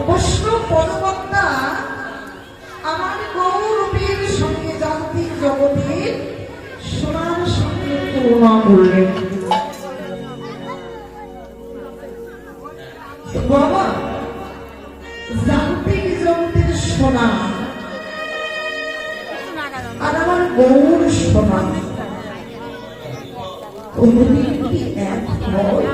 বৈষ্ণব পদকর্তা আমার গৌরবের সঙ্গে যান্ত্রিক জগতের সোনার সঙ্গে তুলনা করলেন। বাবা, যান্ত্রিক জগতের সোনা আর আমার গৌর সোনা কোনদিন কি এক হয়?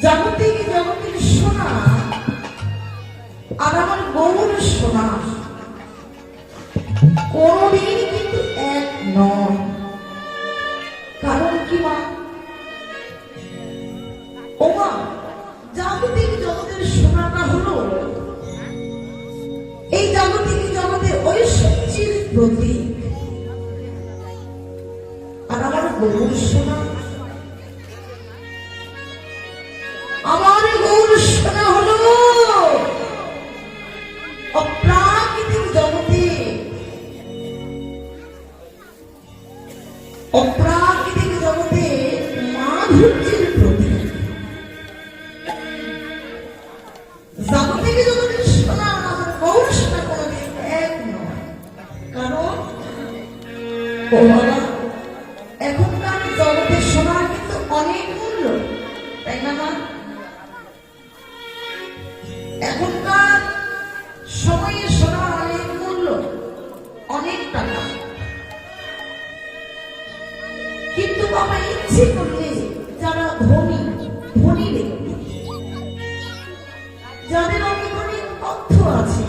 জাগতিক জগতের সোনা আর আমার গৌর সোনা কোনদিন কিন্তু এক নয়। কারণ কি মা? ও মা, জাগতিক জগতের সোনাটা হলো এই জাগতিক জগতে ঐশ্বর্যের প্রতীক, আর আমার গৌর সোনা, আমার গৌর সোনা হলো অপ্রাকৃতিক জগতে অপ্রাকৃতিক জগতে মাধুর্যের প্রতীক। জাগতিক জগতের সোনা আমার গৌর সোনা কোনদিন এক নয়। কারণ এখনকার জগতের সোনার কিন্তু অনেক মূল্য, তাই না মা? এখনকার সময়ে সোনার অনেক মূল্য, অনেক টাকা। কিন্তু বাবা, ইচ্ছে করলে যারা ধনী ধনী ব্যক্তি, যাদের অনেক অনেক অর্থ আছে,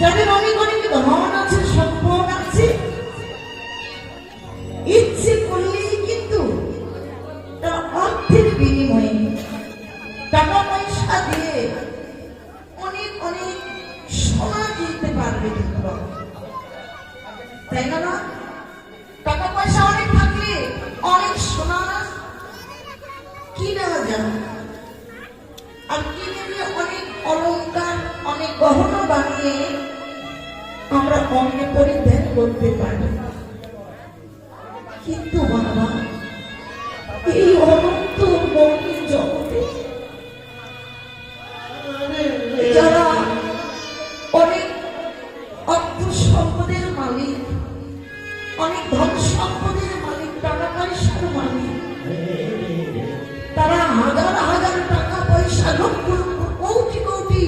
যাদের অনেক অনেক ধন আছে, সম্পদ আছে, ইচ্ছে করলেই কিন্তু তারা অর্থের বিনিময়ে টাকা পয়সা দিয়ে অনেক অনেক সোনা কিনতে পারবে, তাই না? টাকা পয়সা অনেক থাকলে অনেক সোনা কিনা যায়, আর কিনে দিয়ে অনেক অলংকার, অনেক গহনা বানিয়ে আমরা অন্যে পরিত্যাগ করতে পারি। কিন্তু বাবা, এই অনন্ত মৌলিক জগতে যারা অনেক অর্থ সম্পদের মালিক, অনেক ধন সম্পদের মালিক, টাকা পয়সার মালিক, তারা হাজার হাজার টাকা পয়সা, লক্ষ লক্ষ কোটি কোটি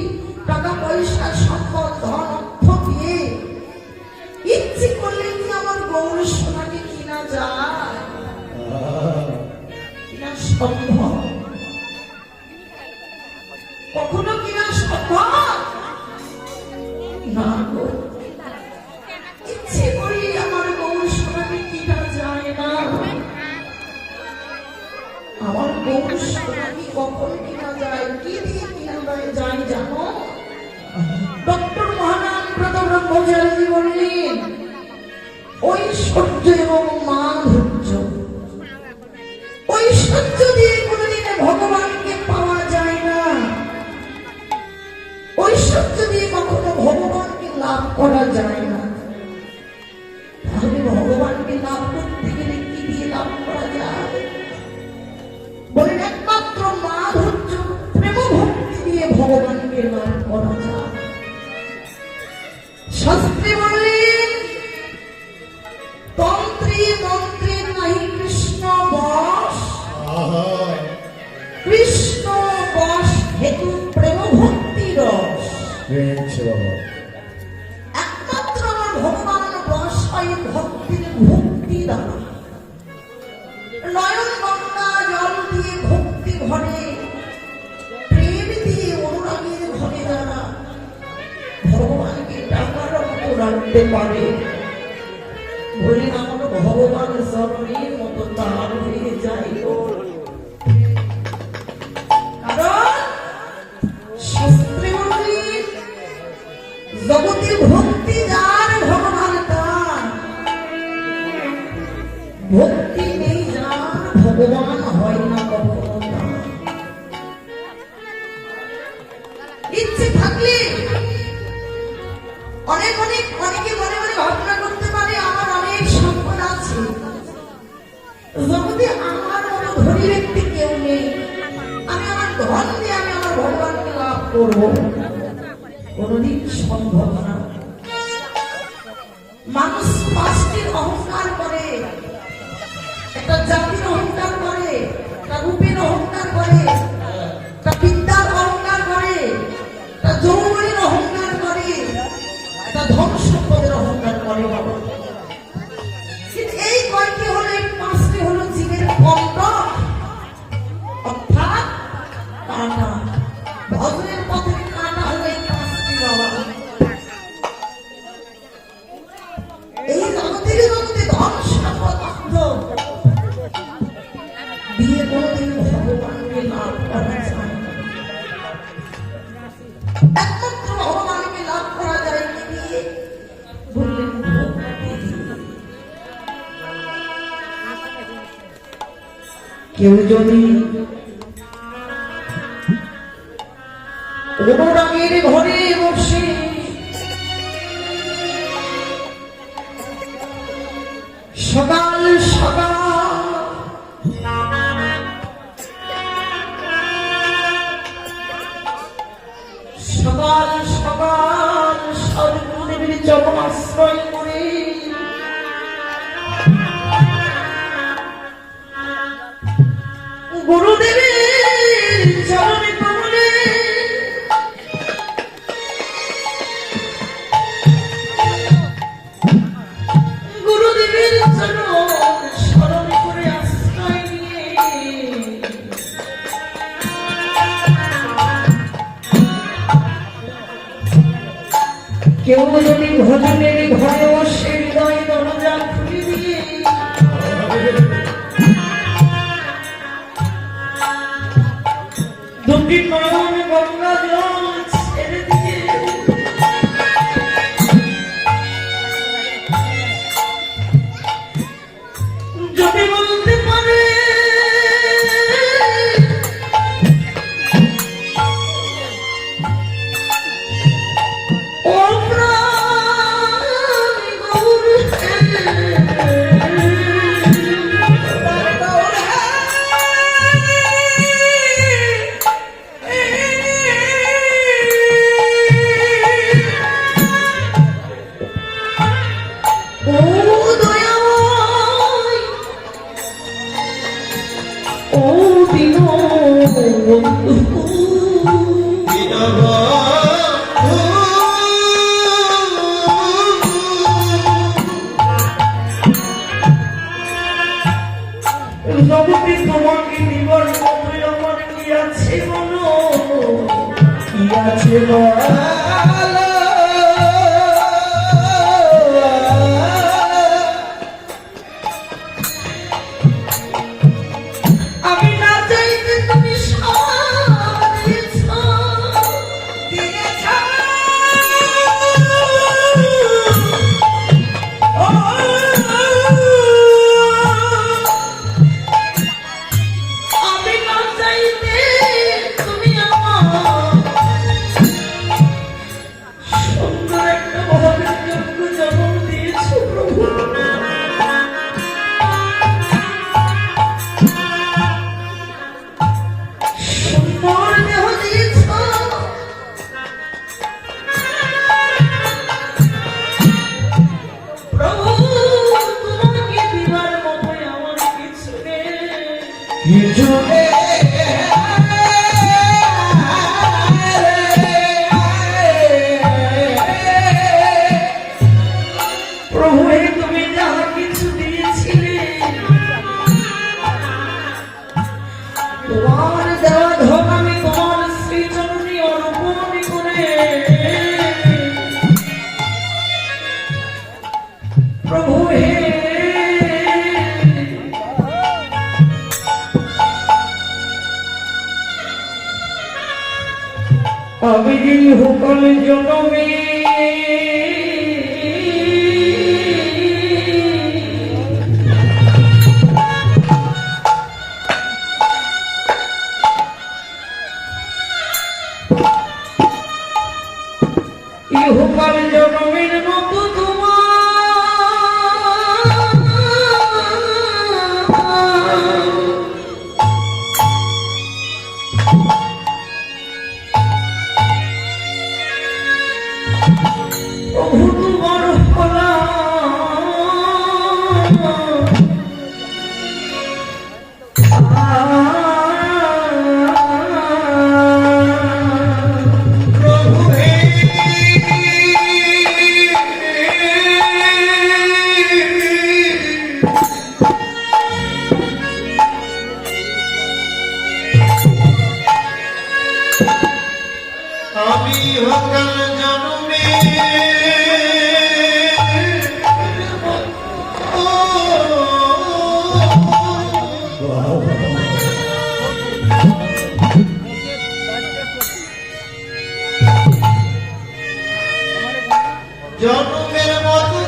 টাকা পয়সা, সম্পদ, ধন, অর্থ দিয়ে ইচ্ছে করলে কি আমার গৌর সোনাকে কিনা যায়? কিনা সম্ভব? কখনো কিনা সম্ভব না গো। ইচ্ছে করি আমার গৌর সোনাকে কিনা যায় না। আমার গৌর সোনাকে কখন কিনা যায়? কি দিয়ে কিনা যায় জানো? ডক্টর মহানামপ্রদ ব্রহ্মচারী বললেন, ঐশ্বর্য এবং মাধুর্য। ঐশ্বর্য দিয়ে কোনদিন ভগবানকে পাওয়া যায় না, ঐশ্বর্য দিয়ে কখনো ভগবানকে লাভ করা যায় না। তাহলে ভগবানকে লাভ করতে গেলে কি দিয়ে লাভ করা যায়? বলেন, একমাত্র মাধুর্য, প্রেম ভক্তি দিয়ে ভগবানকে লাভ করা যায়। শাস্ত্রে বললেন, তন্ত্রী মন্ত্রে নাহি কৃষ্ণ বশ, কৃষ্ণ বশ হেতু প্রেম ভক্তি রস। একমাত্র আমার ভগবান বশ হয় ভক্তির ভক্তি দ্বারা। নয়ন গঙ্গা জল দিয়ে ভক্তি ভরে, প্রেম দিয়ে অনুরাগের ঘরে যারা ভগবানকে টাকার মতো রাখতে পারে, বলে আমার ভগবান চরণের মতো তার হয়ে যায়। কারণ শাস্ত্রে বলেন, জগতে ভক্তি যার ভগবান তার, ভক্তি নেই যার ভগবান হয় না কখনো তার। করব কোনদিন সম্ভব না। মানুষ পাঁচটির অহংকার করে, একটা জাতির অহংকার করে, একটা রূপের অহংকার করে, একটা বিদ্যার অহংকার করে, একটা যৌবনের অহংকার করে, একটা ধন সম্পদের অহংকার করে। কিন্তু এই কয়টি হলো, এই পাঁচটি হলো জীবের কন্টক, অর্থাৎ কাঁটা। ভজনের পথে কাঁটা হলো এই পাঁচটি বাবা। এই জগতের জগতে ধন সম্পদ দিয়ে কোনদিন ভগবানকে লাভ করা যায় না। একমাত্র ভগবানকে লাভ করা যায় কি দিয়ে বললেন ভক্তি দিয়ে। কেউ যদি অনুরাগের ঘরে বসে সকাল সকাল সকাল সকাল সর্বদেবের চরণ আশ্রয় করে গুরুদেবের চরণে কমলে গুরুদেবের চরণ স্মরণ করে আশ্রয় নিয়ে কেউ যদি ভজনের ঘরে বসে হৃদয় দরজা খুলে দিয়ে দুটি নয়ন গঙ্গা জল ছেড়ে দিয়ে যদি বলতে পারে ও প্রাণ গৌর জগতে তোমাকে দিবার মতোই আমার কি আছে বলো, কি আছে বলো। আমি না চাইতে তুমি প্রভু তুমি যাহা কিছু দিয়েছিলে তোমার দেওয়া ধন আমি তোমার শ্রীচরণে অর্পণ করে প্রভু আমি হুকল জনমে ইহুকাল জনমের মতো তোমার আমি হকাল জন্মে জন্মের মতো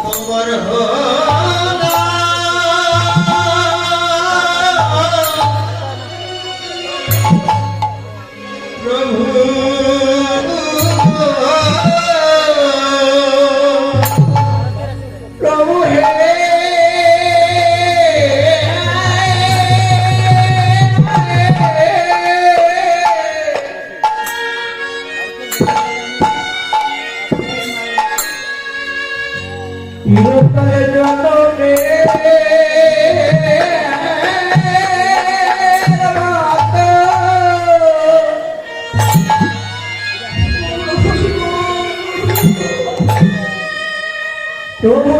তোমার হলা প্রভু প্রভু হে চিরতরে জনমে প্রভু